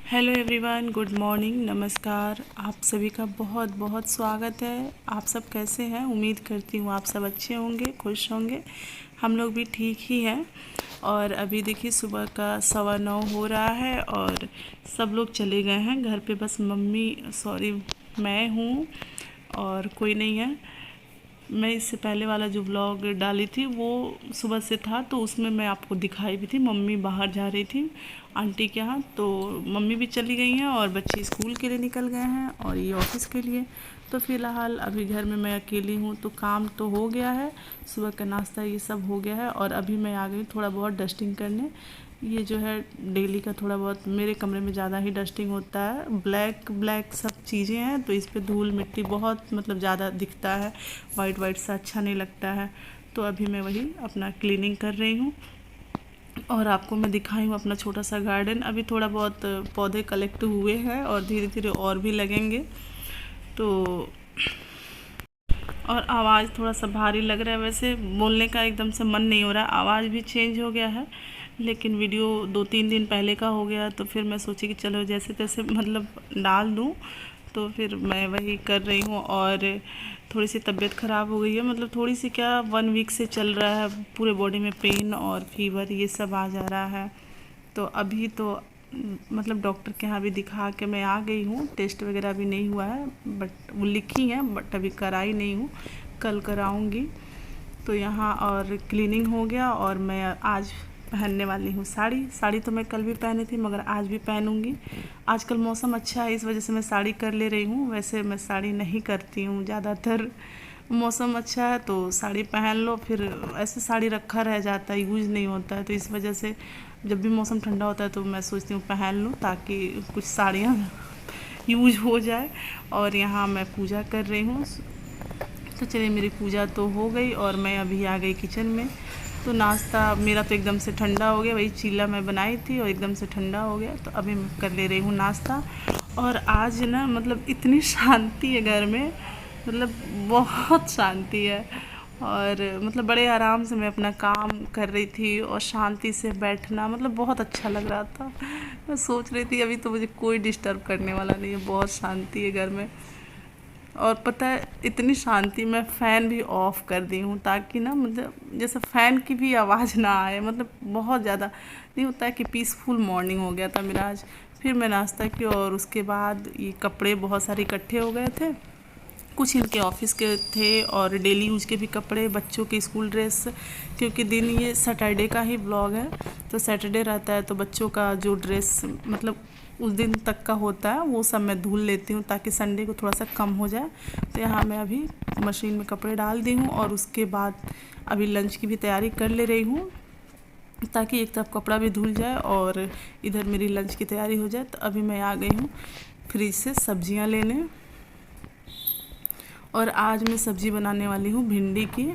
Hello everyone, good morning, नमस्कार। आप सभी का बहुत बहुत स्वागत है। आप सब कैसे हैं? उम्मीद करती हूँ आप सब अच्छे होंगे, खुश होंगे। हम लोग भी ठीक ही हैं। और अभी देखिए सुबह का 9:15 हो रहा है और सब लोग चले गए हैं घर पे। बस मैं हूँ और कोई नहीं है। मैं इससे पहले वाला जो ब्लॉग डाली थी वो सुबह से था, तो उसमें मैं आपको दिखाई भी थी। मम्मी बाहर जा रही थी आंटी के यहाँ, तो मम्मी भी चली गई हैं और बच्चे स्कूल के लिए निकल गए हैं और ये ऑफिस के लिए। तो फ़िलहाल अभी घर में मैं अकेली हूँ, तो काम तो हो गया है, सुबह का नाश्ता ये सब हो गया है। और अभी मैं आ गई थोड़ा बहुत डस्टिंग करने। ये जो है डेली का थोड़ा बहुत, मेरे कमरे में ज़्यादा ही डस्टिंग होता है। ब्लैक ब्लैक सब चीज़ें हैं, तो इस पे धूल मिट्टी बहुत ज़्यादा दिखता है। वाइट वाइट सा अच्छा नहीं लगता है। तो अभी मैं वही अपना क्लीनिंग कर रही हूँ और आपको मैं दिखाई हूँ अपना छोटा सा गार्डन। अभी थोड़ा बहुत पौधे कलेक्ट हुए हैं और धीरे धीरे और भी लगेंगे। तो और आवाज़ थोड़ा सा भारी लग रहा है, वैसे बोलने का एकदम से मन नहीं हो रहा, आवाज़ भी चेंज हो गया है। लेकिन वीडियो 2-3 दिन पहले का हो गया, तो फिर मैं सोची कि चलो जैसे तैसे डाल दूँ। तो फिर मैं वही कर रही हूँ। और थोड़ी सी तबीयत ख़राब हो गई है, थोड़ी सी क्या, 1 वीक से चल रहा है। पूरे बॉडी में पेन और फीवर ये सब आ जा रहा है। तो अभी तो डॉक्टर के यहाँ भी दिखा के मैं आ गई हूँ। टेस्ट वगैरह भी नहीं हुआ है, बट वो लिखी हैं, बट अभी कराई नहीं हूँ, कल कराऊँगी। तो यहाँ और क्लीनिंग हो गया और मैं आज पहनने वाली हूँ साड़ी। साड़ी तो मैं कल भी पहनी थी, मगर आज भी पहनूँगी। आजकल मौसम अच्छा है, इस वजह से मैं साड़ी कर ले रही हूँ। वैसे मैं साड़ी नहीं करती हूँ ज़्यादातर। मौसम अच्छा है तो साड़ी पहन लो, फिर ऐसे साड़ी रखा रह जाता है, यूज़ नहीं होता है। तो इस वजह से जब भी मौसम ठंडा होता है तो मैं सोचती हूँ पहन लूँ, ताकि कुछ साड़ियाँ यूज हो जाए। और यहाँ मैं पूजा कर रही हूँ। तो चलिए, मेरी पूजा तो हो गई और मैं अभी आ गई किचन में। तो नाश्ता मेरा तो एकदम से ठंडा हो गया, वही चीला मैं बनाई थी और एकदम से ठंडा हो गया। तो अभी मैं कर ले रही हूँ नाश्ता। और आज ना इतनी शांति है घर में, बहुत शांति है। और बड़े आराम से मैं अपना काम कर रही थी और शांति से बैठना बहुत अच्छा लग रहा था। मैं सोच रही थी अभी तो मुझे कोई डिस्टर्ब करने वाला नहीं है, बहुत शांति है घर में। और पता है, इतनी शांति में फ़ैन भी ऑफ़ कर दी हूँ, ताकि ना जैसे फ़ैन की भी आवाज़ ना आए। बहुत ज़्यादा नहीं होता है कि पीसफुल मॉर्निंग हो गया था मेरा आज। फिर मैं नाश्ता किया और उसके बाद ये कपड़े बहुत सारे इकट्ठे हो गए थे। कुछ इनके ऑफिस के थे और डेली यूज के भी कपड़े, बच्चों के स्कूल ड्रेस। क्योंकि दिन ये सैटरडे का ही ब्लॉग है, तो सैटरडे रहता है, तो बच्चों का जो ड्रेस उस दिन तक का होता है वो सब मैं धुल लेती हूँ, ताकि संडे को थोड़ा सा कम हो जाए। तो यहाँ मैं अभी मशीन में कपड़े डाल दी हूँ और उसके बाद अभी लंच की भी तैयारी कर ले रही हूँ, ताकि एक तरफ कपड़ा भी धुल जाए और इधर मेरी लंच की तैयारी हो जाए। तो अभी मैं आ गई हूँ फ्रिज से सब्जियाँ लेने, और आज मैं सब्ज़ी बनाने वाली हूँ भिंडी की।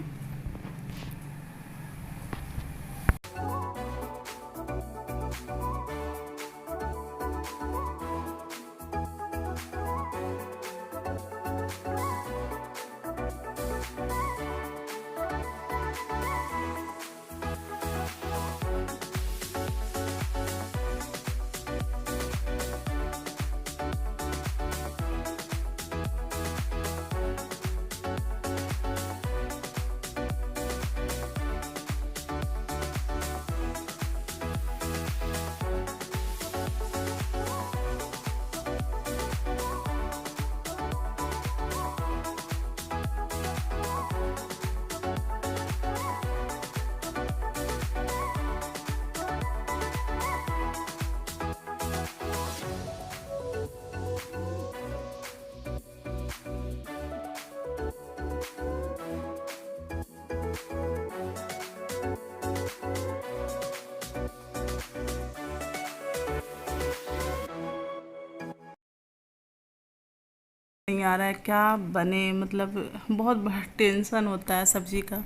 नहीं आ रहा है क्या बने, बहुत बड़ा टेंशन होता है सब्जी का।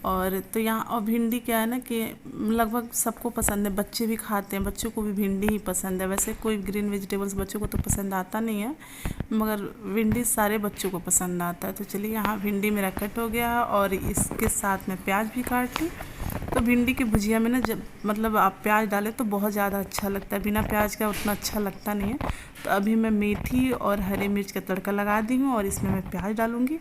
और तो यहाँ और भिंडी क्या है ना कि लगभग सबको पसंद है, बच्चे भी खाते हैं, बच्चों को भी भिंडी ही पसंद है। वैसे कोई ग्रीन वेजिटेबल्स बच्चों को तो पसंद आता नहीं है, मगर भिंडी सारे बच्चों को पसंद आता है। तो चलिए, यहाँ भिंडी मेरा कट हो गया और इसके साथ मैं प्याज भी काट ली। तो भिंडी की भुजिया में ना जब मतलब आप प्याज डालें तो बहुत ज़्यादा अच्छा लगता है, बिना प्याज का उतना अच्छा लगता नहीं है। तो अभी मैं मेथी और हरी मिर्च का तड़का लगा दी हूँ और इसमें मैं प्याज डालूँगी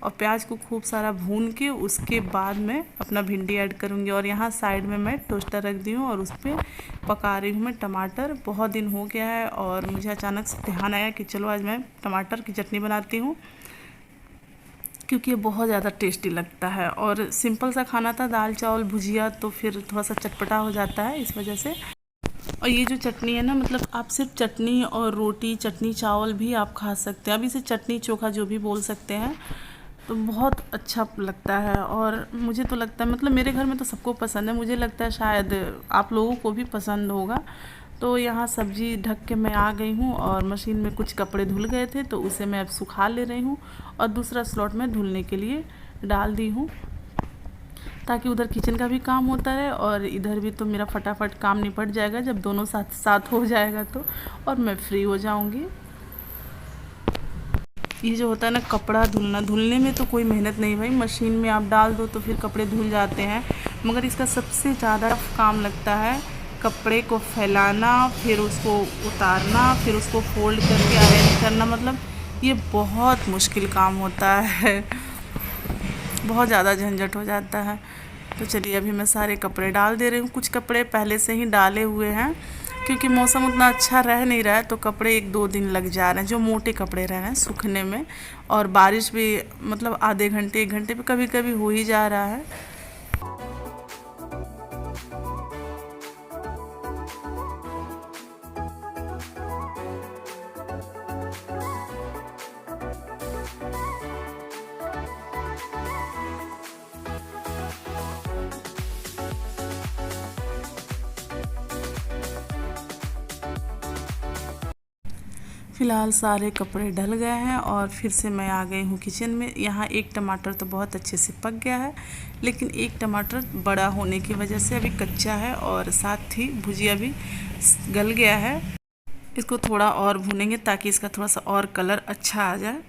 और प्याज को खूब सारा भून के उसके बाद मैं अपना भिंडी ऐड करूँगी। और यहाँ साइड में मैं टोस्टर रख दी हूँ और उस पर पका रही हूँ मैं टमाटर। बहुत दिन हो गया है और मुझे अचानक से ध्यान आया कि चलो आज मैं टमाटर की चटनी बनाती हूँ, क्योंकि ये बहुत ज़्यादा टेस्टी लगता है। और सिंपल सा खाना था, दाल चावल भुजिया, तो फिर थोड़ा सा चटपटा हो जाता है इस वजह से। और ये जो चटनी है ना, मतलब आप सिर्फ चटनी और रोटी, चटनी चावल भी आप खा सकते हैं। अब इसे चटनी चोखा जो भी बोल सकते हैं, तो बहुत अच्छा लगता है। और मुझे तो लगता है मतलब मेरे घर में तो सबको पसंद है, मुझे लगता है शायद आप लोगों को भी पसंद होगा। तो यहाँ सब्ज़ी ढक के मैं आ गई हूँ और मशीन में कुछ कपड़े धुल गए थे तो उसे मैं अब सुखा ले रही हूँ और दूसरा स्लॉट में धुलने के लिए डाल दी हूँ, ताकि उधर किचन का भी काम होता है और इधर भी तो मेरा फटाफट काम निपट जाएगा जब दोनों साथ साथ हो जाएगा तो, और मैं फ्री हो जाऊँगी। ये जो होता है ना कपड़ा धुलना, धुलने में तो कोई मेहनत नहीं भाई, मशीन में आप डाल दो तो फिर कपड़े धुल जाते हैं। मगर इसका सबसे ज़्यादा काम लगता है कपड़े को फैलाना, फिर उसको उतारना, फिर उसको फोल्ड करके अरेंज करना। मतलब ये बहुत मुश्किल काम होता है, बहुत ज़्यादा झंझट हो जाता है। तो चलिए अभी मैं सारे कपड़े डाल दे रही हूँ। कुछ कपड़े पहले से ही डाले हुए हैं, क्योंकि मौसम उतना अच्छा रह नहीं रहा है तो कपड़े 1-2 दिन लग जा रहे हैं, जो मोटे कपड़े रह रहे हैं सूखने में। और बारिश भी मतलब आधे घंटे 1 घंटे पे कभी कभी हो ही जा रहा है। फ़िलहाल सारे कपड़े ढल गए हैं और फिर से मैं आ गई हूँ किचन में। यहाँ एक टमाटर तो बहुत अच्छे से पक गया है, लेकिन एक टमाटर बड़ा होने की वजह से अभी कच्चा है और साथ ही भुजिया भी गल गया है। इसको थोड़ा और भूनेंगे ताकि इसका थोड़ा सा और कलर अच्छा आ जाए।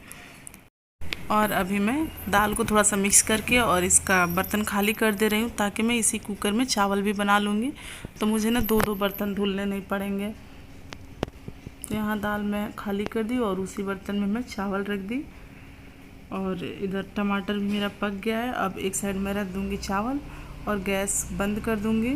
और अभी मैं दाल को थोड़ा सा मिक्स करके और इसका बर्तन खाली कर दे रही हूँ, ताकि मैं इसी कुकर में चावल भी बना लूँगी, तो मुझे ना 2-2 बर्तन धुलने नहीं पड़ेंगे। तो यहाँ दाल मैं खाली कर दी और उसी बर्तन में मैं चावल रख दी। और इधर टमाटर भी मेरा पक गया है। अब एक साइड में रख दूँगी चावल और गैस बंद कर दूँगी,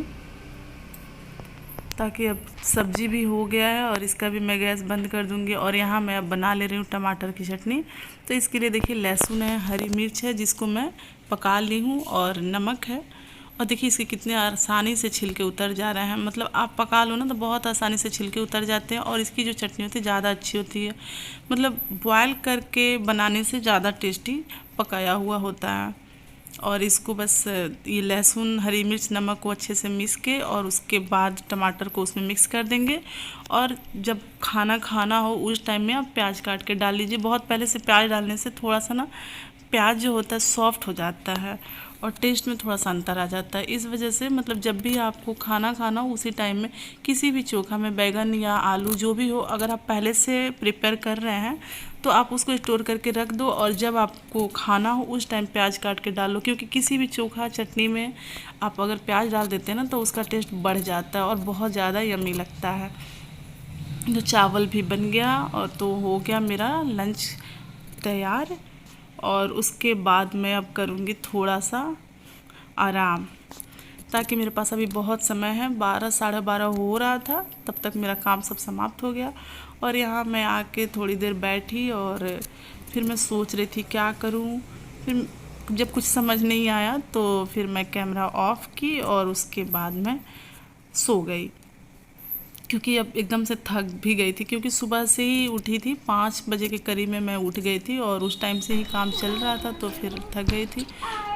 ताकि अब सब्जी भी हो गया है और इसका भी मैं गैस बंद कर दूँगी। और यहाँ मैं अब बना ले रही हूँ टमाटर की चटनी। तो इसके लिए देखिए लहसुन है, हरी मिर्च है जिसको मैं पका ली हूँ, और नमक है। और देखिए इसके कितने आसानी से छिलके उतर जा रहे हैं। मतलब आप पका लो ना तो बहुत आसानी से छिलके उतर जाते हैं। और इसकी जो चटनी होती है ज़्यादा अच्छी होती है, मतलब बॉयल करके बनाने से ज़्यादा टेस्टी पकाया हुआ होता है। और इसको बस ये लहसुन, हरी मिर्च, नमक को अच्छे से मिक्स के और उसके बाद टमाटर को उसमें मिक्स कर देंगे। और जब खाना हो उस टाइम में आप प्याज काट के डाल लीजिए। बहुत पहले से प्याज डालने से थोड़ा सा ना प्याज जो होता है सॉफ्ट हो जाता है और टेस्ट में थोड़ा सा अंतर आ जाता है। इस वजह से मतलब जब भी आपको खाना हो उसी टाइम में किसी भी चोखा में बैगन या आलू जो भी हो, अगर आप पहले से प्रिपेयर कर रहे हैं तो आप उसको स्टोर करके रख दो, और जब आपको खाना हो उस टाइम प्याज काट के डालो। क्योंकि किसी भी चोखा चटनी में आप अगर प्याज डाल देते हैं ना तो उसका टेस्ट बढ़ जाता है और बहुत ज़्यादा यम्मी लगता है। तो चावल भी बन गया और तो हो गया मेरा लंच तैयार। और उसके बाद मैं अब करूँगी थोड़ा सा आराम, ताकि मेरे पास अभी बहुत समय है। 12 साढ़े 12 हो रहा था, तब तक मेरा काम सब समाप्त हो गया। और यहाँ मैं आके थोड़ी देर बैठी और फिर मैं सोच रही थी क्या करूँ। फिर जब कुछ समझ नहीं आया तो फिर मैं कैमरा ऑफ की और उसके बाद मैं सो गई, क्योंकि अब एकदम से थक भी गई थी। क्योंकि सुबह से ही उठी थी, 5 बजे के करीब में मैं उठ गई थी और उस टाइम से ही काम चल रहा था, तो फिर थक गई थी।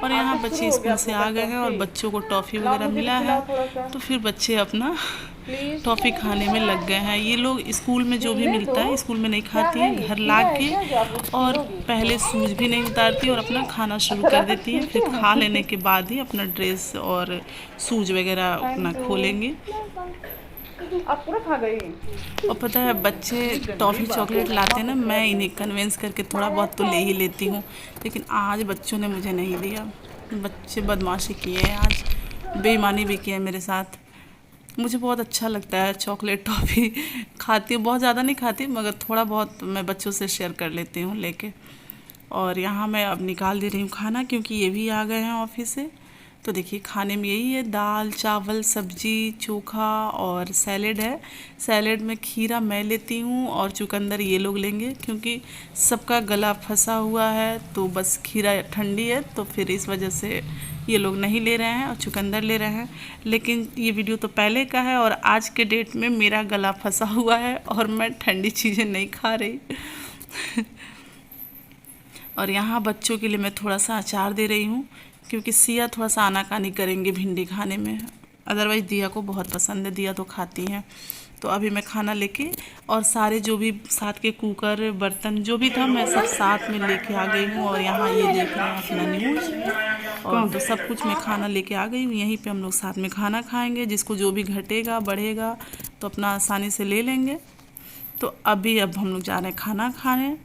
और यहाँ बच्चे स्कूल से आ गए हैं और बच्चों को टॉफ़ी वगैरह मिला है, तो फिर बच्चे अपना टॉफ़ी खाने में लग गए हैं। ये लोग स्कूल में जो भी मिलता है स्कूल में नहीं खाती हैं, घर ला के और पहले सूज भी नहीं उतारती और अपना खाना शुरू कर देती हैं। फिर खा लेने के बाद ही अपना ड्रेस और सूज वगैरह अपना खोलेंगे। आप पूरा खा गई। और पता है बच्चे टॉफ़ी चॉकलेट लाते हैं ना, मैं इन्हें कन्विंस करके थोड़ा बहुत तो ले ही लेती हूँ, लेकिन आज बच्चों ने मुझे नहीं दिया। बच्चे बदमाशी किए हैं आज, बेईमानी भी की है मेरे साथ। मुझे बहुत अच्छा लगता है चॉकलेट टॉफ़ी खाती हूँ, बहुत ज़्यादा नहीं खाती मगर थोड़ा बहुत मैं बच्चों से शेयर कर लेती हूँ लेके। और यहाँ मैं अब निकाल दे रही हूँ खाना क्योंकि ये भी आ गए हैं ऑफिस से। तो देखिए खाने में यही है, दाल चावल सब्जी चोखा और सैलेड है। सैलेड में खीरा मैं लेती हूँ और चुकंदर ये लोग लेंगे क्योंकि सबका गला फंसा हुआ है, तो बस खीरा ठंडी है तो फिर इस वजह से ये लोग नहीं ले रहे हैं और चुकंदर ले रहे हैं। लेकिन ये वीडियो तो पहले का है और आज के डेट में मेरा गला फंसा हुआ है और मैं ठंडी चीज़ें नहीं खा रही और यहाँ बच्चों के लिए मैं थोड़ा सा अचार दे रही हूँ क्योंकि सिया थोड़ा सा आनाकानी करेंगे भिंडी खाने में। अदरवाइज़ दिया को बहुत पसंद है, दिया तो खाती हैं। तो अभी मैं खाना लेके और सारे जो भी साथ के कुकर बर्तन जो भी था मैं सब साथ में लेके आ गई हूँ। और यहाँ ये देख रहे हैं अपना न्यूज़ और तो सब कुछ मैं खाना लेके आ गई हूँ। यहीं पे हम लोग साथ में खाना खाएंगे, जिसको जो भी घटेगा बढ़ेगा तो अपना आसानी से ले लेंगे। तो अब हम लोग जा रहे हैं खाना खाने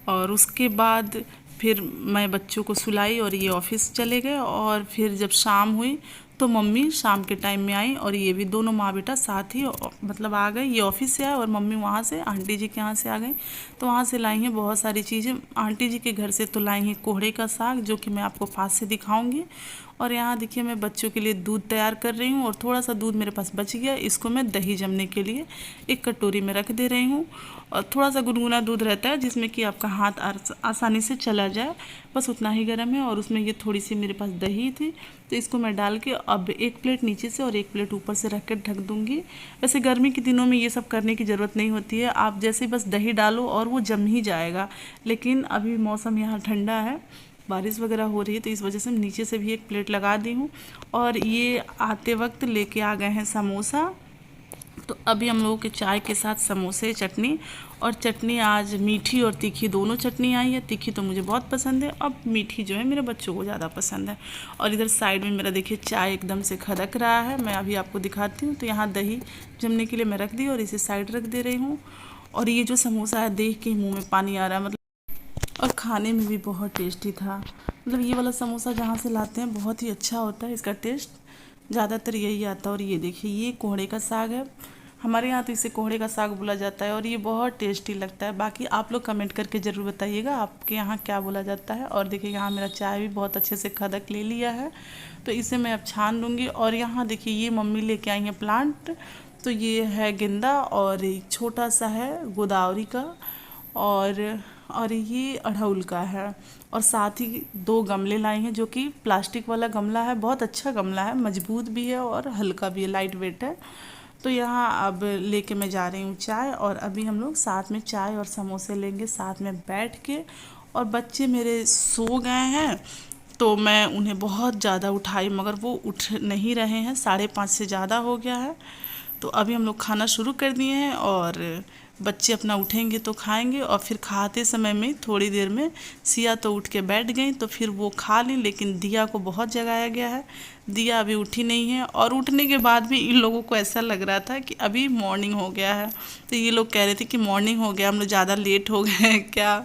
और उसके बाद फिर मैं बच्चों को सुलाई और ये ऑफिस चले गए। और फिर जब शाम हुई तो मम्मी शाम के टाइम में आई और ये भी दोनों माँ बेटा साथ ही मतलब आ गए। ये ऑफिस से आए और मम्मी वहाँ से आंटी जी के यहाँ से आ गई। तो वहाँ से लाई हैं बहुत सारी चीज़ें। आंटी जी के घर से तो लाई हैं कोहड़े का साग जो कि मैं आपको पास से दिखाऊंगी। और यहाँ देखिए मैं बच्चों के लिए दूध तैयार कर रही हूँ और थोड़ा सा दूध मेरे पास बच गया, इसको मैं दही जमने के लिए एक कटोरी में रख दे रही हूँ। और थोड़ा सा गुनगुना दूध रहता है जिसमें कि आपका हाथ आसानी से चला जाए, बस उतना ही गर्म है। और उसमें ये थोड़ी सी मेरे पास दही थी तो इसको मैं डाल के अब एक प्लेट नीचे से और एक प्लेट ऊपर से रख के ढक दूँगी। वैसे गर्मी के दिनों में ये सब करने की ज़रूरत नहीं होती है, आप जैसे बस दही डालो और वो जम ही जाएगा। लेकिन अभी मौसम यहाँ ठंडा है, बारिश वगैरह हो रही है तो इस वजह से मैं नीचे से भी एक प्लेट लगा दी हूँ। और ये आते वक्त लेके आ गए हैं समोसा। तो अभी हम लोगों के चाय के साथ समोसे चटनी, और चटनी आज मीठी और तीखी दोनों चटनी आई है। तीखी तो मुझे बहुत पसंद है, अब मीठी जो है मेरे बच्चों को ज़्यादा पसंद है। और इधर साइड में मेरा देखिए चाय एकदम से खदक रहा है, मैं अभी आपको दिखाती हूँ। तो यहाँ दही जमने के लिए मैं रख दी और इसे साइड रख दे रही हूँ। और ये जो समोसा है देख के मुँह में पानी आ रहा है, मतलब और खाने में भी बहुत टेस्टी था। मतलब ये वाला समोसा जहाँ से लाते हैं बहुत ही अच्छा होता है, इसका टेस्ट ज़्यादातर यही आता है। और ये देखिए ये कोहड़े का साग है, हमारे यहाँ तो इसे कोहड़े का साग बोला जाता है और ये बहुत टेस्टी लगता है। बाकी आप लोग कमेंट करके ज़रूर बताइएगा आपके यहाँ क्या बोला जाता है। और देखिए यहाँ मेरा चाय भी बहुत अच्छे से खदक ले लिया है, तो इसे मैं अब छान लूँगी। और यहाँ देखिए ये मम्मी लेके आई हैं प्लांट, तो ये है गेंदा और छोटा सा है गोदावरी का और ये अड़हुल का है। और साथ ही 2 गमले लाई हैं जो कि प्लास्टिक वाला गमला है, बहुत अच्छा गमला है, मजबूत भी है और हल्का भी है, लाइट वेट है। तो यहाँ अब लेके मैं जा रही हूँ चाय, और अभी हम लोग साथ में चाय और समोसे लेंगे साथ में बैठ के। और बच्चे मेरे सो गए हैं तो मैं उन्हें बहुत ज़्यादा उठाई मगर वो उठ नहीं रहे हैं, 5:30 से ज़्यादा हो गया है। तो अभी हम लोग खाना शुरू कर दिए हैं और बच्चे अपना उठेंगे तो खाएंगे। और फिर खाते समय में थोड़ी देर में सिया तो उठ के बैठ गई तो फिर वो खा ली, लेकिन दिया को बहुत जगाया गया है, दिया अभी उठी नहीं है। और उठने के बाद भी इन लोगों को ऐसा लग रहा था कि अभी मॉर्निंग हो गया है, तो ये लोग कह रहे थे कि मॉर्निंग हो गया, हम लोग ज़्यादा लेट हो गए हैं क्या।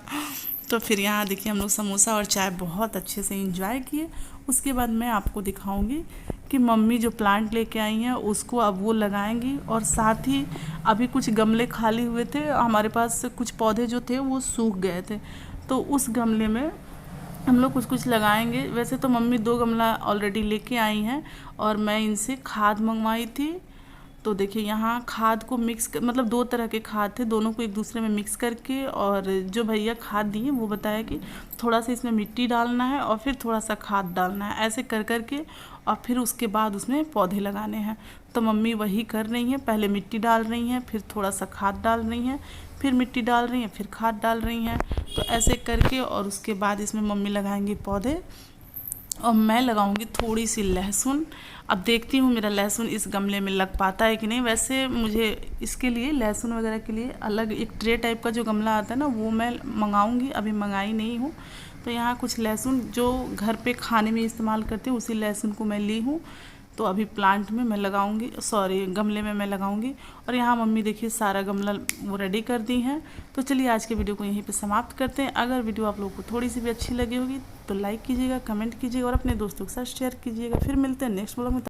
तो फिर यहाँ देखिए हम लोग समोसा और चाय बहुत अच्छे से इंजॉय किए। उसके बाद मैं आपको दिखाऊंगी कि मम्मी जो प्लांट लेके आई हैं उसको अब वो लगाएंगी। और साथ ही अभी कुछ गमले खाली हुए थे, हमारे पास कुछ पौधे जो थे वो सूख गए थे, तो उस गमले में हम लोग कुछ कुछ लगाएंगे। वैसे तो मम्मी 2 गमला ऑलरेडी लेके आई हैं और मैं इनसे खाद मंगवाई थी। तो देखिए यहाँ खाद को मतलब 2 तरह के खाद थे, दोनों को एक दूसरे में मिक्स करके, और जो भैया खाद दिए वो बताया कि थोड़ा सा इसमें मिट्टी डालना है और फिर थोड़ा सा खाद डालना है, ऐसे कर कर के और फिर उसके बाद उसमें पौधे लगाने हैं। तो मम्मी वही कर रही हैं, पहले मिट्टी डाल रही हैं, फिर थोड़ा सा खाद डाल रही हैं, फिर मिट्टी डाल रही हैं, फिर खाद डाल रही हैं। तो ऐसे करके और उसके बाद इसमें मम्मी लगाएंगी पौधे और मैं लगाऊंगी थोड़ी सी लहसुन। अब देखती हूँ मेरा लहसुन इस गमले में लग पाता है कि नहीं। वैसे मुझे इसके लिए लहसुन वगैरह के लिए अलग एक ट्रे टाइप का जो गमला आता है ना वो मैं मंगाऊंगी, अभी मंगाई नहीं हूँ। तो यहाँ कुछ लहसुन जो घर पे खाने में इस्तेमाल करते हैं उसी लहसुन को मैं ली हूँ। तो अभी प्लांट में मैं लगाऊंगी, सॉरी गमले में मैं लगाऊंगी। और यहाँ मम्मी देखिए सारा गमला वो रेडी कर दी हैं। तो चलिए आज के वीडियो को यहीं पे समाप्त करते हैं। अगर वीडियो आप लोगों को थोड़ी सी भी अच्छी लगी होगी तो लाइक कीजिएगा, कमेंट कीजिएगा और अपने दोस्तों के साथ शेयर कीजिएगा। फिर मिलते हैं नेक्स्ट व्लॉग में।